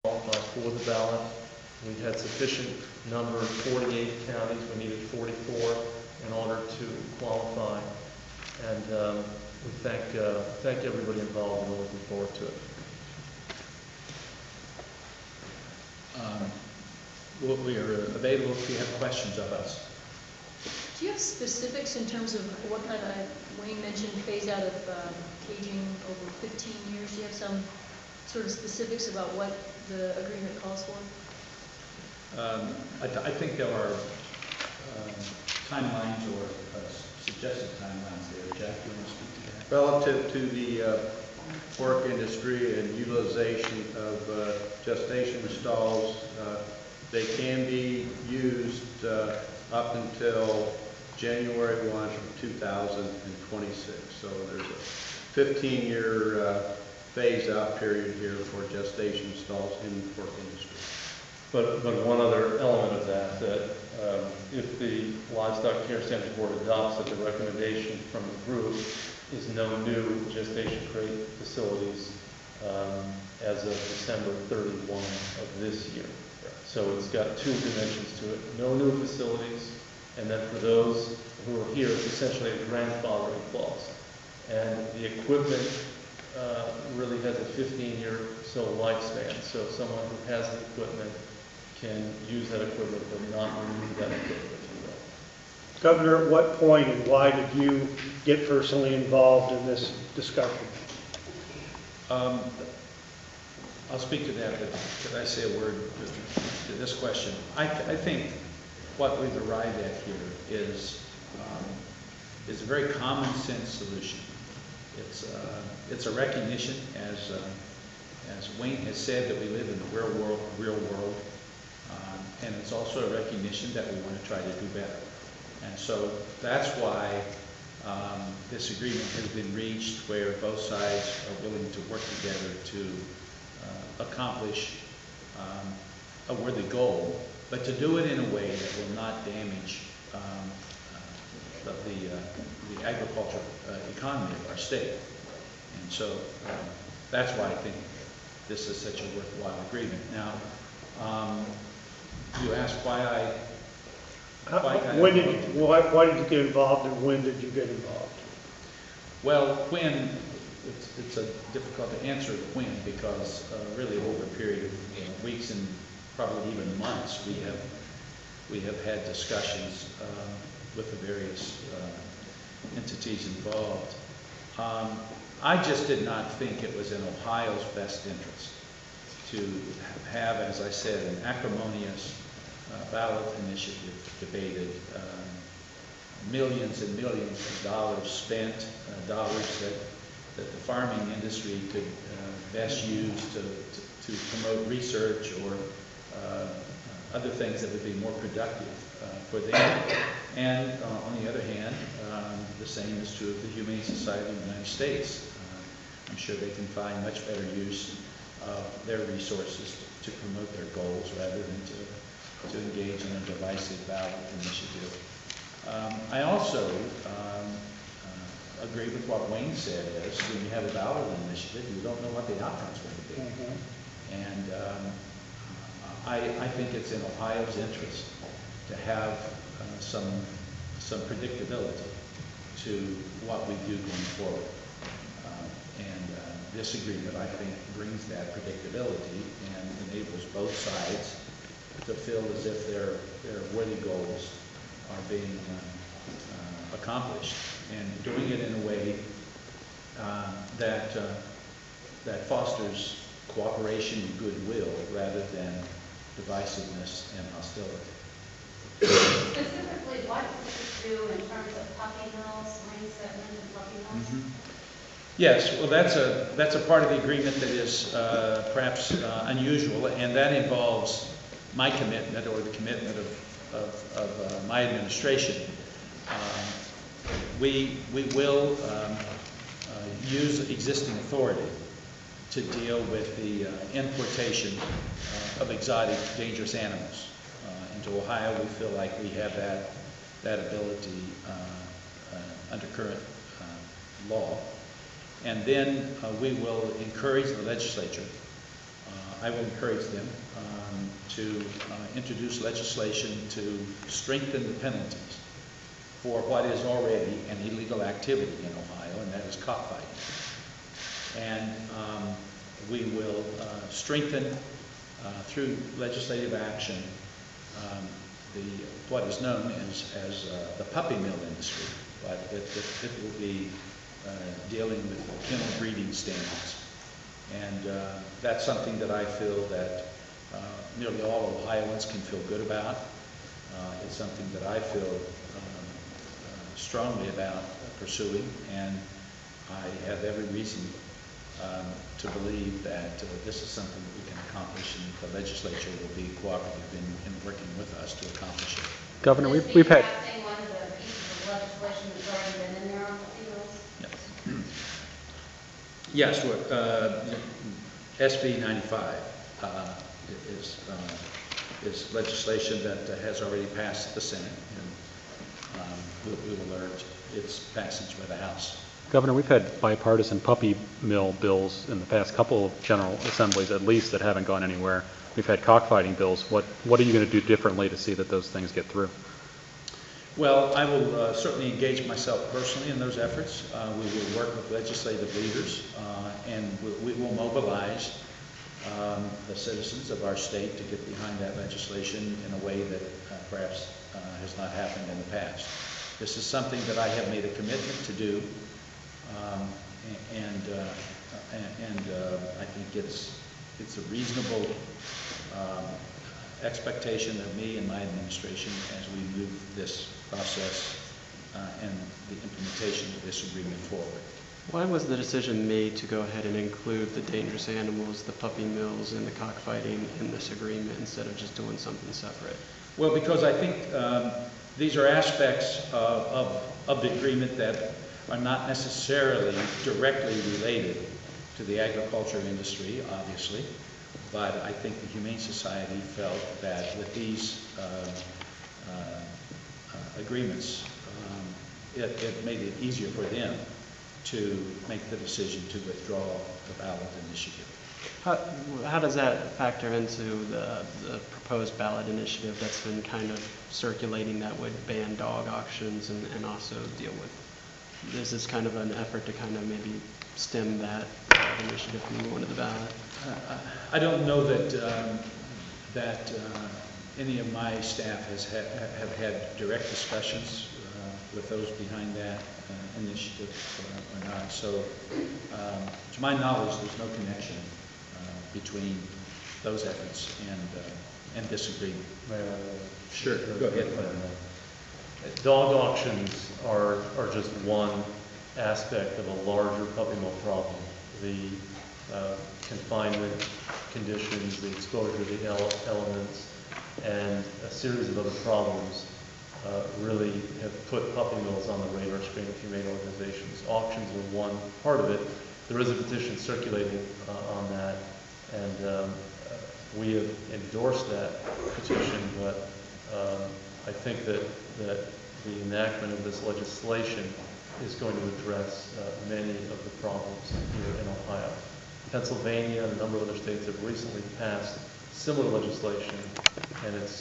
qualify for the ballot. We had sufficient number, 48 counties. We needed 44 in order to qualify. And we thank everybody involved, and we're looking forward to it. We are available if you have questions of us. Do you have specifics in terms of what kind of, Wayne mentioned phase out of caging over 15 years. Do you have some sort of specifics about what the agreement calls for? I think there are timelines or suggested timelines there. Jack, do you want to speak to that? Relative to the pork industry and utilization of gestation stalls, they can be used up until January 1 of 2026. So there's a 15-year phase-out period here for gestation stalls in the pork industry. But one other element of that if the Livestock Care Standards Board adopts that the recommendation from the group is no new gestation crate facilities as of December 31 of this year. So it's got two dimensions to it: no new facilities, and then for those who are here, it's essentially a grandfathering clause. And the equipment really has a 15-year so lifespan. So someone who has the equipment can use that equipment but not remove that equipment, if you will. Governor, at what point and why did you get personally involved in this discussion? I'll speak to that, but could I say a word to this question? I think what we've arrived at here is a very common sense solution. It's a recognition, as Wayne has said, that we live in the real world, and it's also a recognition that we want to try to do better. And so that's why this agreement has been reached, where both sides are willing to work together to accomplish a worthy goal, but to do it in a way that will not damage the agricultural economy of our state. And so that's why I think this is such a worthwhile agreement. Now, you asked why why did you get involved, and when did you get involved? Well, when, it's difficult to answer when, because really over a period of weeks and probably even months, we have had discussions with the various entities involved. I just did not think it was in Ohio's best interest to have, as I said, an acrimonious ballot initiative debated, millions and millions of dollars spent, dollars that the farming industry could best use to promote research or other things that would be more productive for them. And on the other hand, the same is true of the Humane Society of the United States. I'm sure they can find much better use of their resources to promote their goals rather than to engage in a divisive ballot initiative. I also agree with what Wayne said, is when you have a ballot initiative, you don't know what the outcome's going to be. Mm-hmm. And I think it's in Ohio's interest to have some predictability to what we do going forward. This agreement, I think, brings that predictability and enables both sides to feel as if their worthy goals are being accomplished, and doing it in a way that fosters cooperation and goodwill rather than divisiveness and hostility. Specifically, what does this do in terms of puppy mills, Wayne said mentioned puppy mills? Mm-hmm. Yes, well, that's a part of the agreement that is perhaps unusual, and that involves my commitment, or the commitment of my administration. We will use existing authority to deal with the importation of exotic dangerous animals into Ohio. We feel like we have that ability under current law. And then we will encourage the legislature I will encourage them to introduce legislation to strengthen the penalties for what is already an illegal activity in Ohio, and that is cockfighting. And we will strengthen through legislative action what is known as the puppy mill industry, but it will be dealing with kennel breeding standards. And that's something that I feel that nearly all Ohioans can feel good about. It's something that I feel strongly about pursuing, and I have every reason to believe that this is something that we can accomplish, and the legislature will be cooperative in working with us to accomplish it. Governor, This we've had, drafting one of the pieces of legislation that's already been in there on puppy mills? Yes, SB 95 is legislation that has already passed the Senate, and we will urge its passage by the House. Governor, we've had bipartisan puppy mill bills in the past couple of general assemblies at least that haven't gone anywhere. We've had cockfighting bills. What are you going to do differently to see that those things get through? Well, I will certainly engage myself personally in those efforts. We will work with legislative leaders, and we will mobilize the citizens of our state to get behind that legislation in a way that perhaps has not happened in the past. This is something that I have made a commitment to do, and I think it's a reasonable expectation of me and my administration as we move this process and the implementation of this agreement forward. Why was the decision made to go ahead and include the dangerous animals, the puppy mills, and the cockfighting in this agreement instead of just doing something separate? Well, because I think these are aspects of the agreement that are not necessarily directly related to the agriculture industry, obviously, but I think the Humane Society felt that with these agreements, it made it easier for them to make the decision to withdraw the ballot initiative. How does that factor into the proposed ballot initiative that's been kind of circulating that would ban dog auctions and also deal with, is this kind of an effort to kind of maybe stem that initiative from going to the ballot? I don't know that any of my staff have had direct discussions with those behind that initiative or not. So, to my knowledge, there's no connection between those efforts and this agreement. Sure, go ahead. Dog auctions are just one aspect of a larger puppy mill problem. The confinement conditions, the exposure to the elements, and a series of other problems really have put puppy mills on the radar screen of humane organizations. Auctions are one part of it. There is a petition circulating on that, and we have endorsed that petition, but I think that the enactment of this legislation is going to address many of the problems here in Ohio. Pennsylvania and a number of other states have recently passed similar legislation, and it's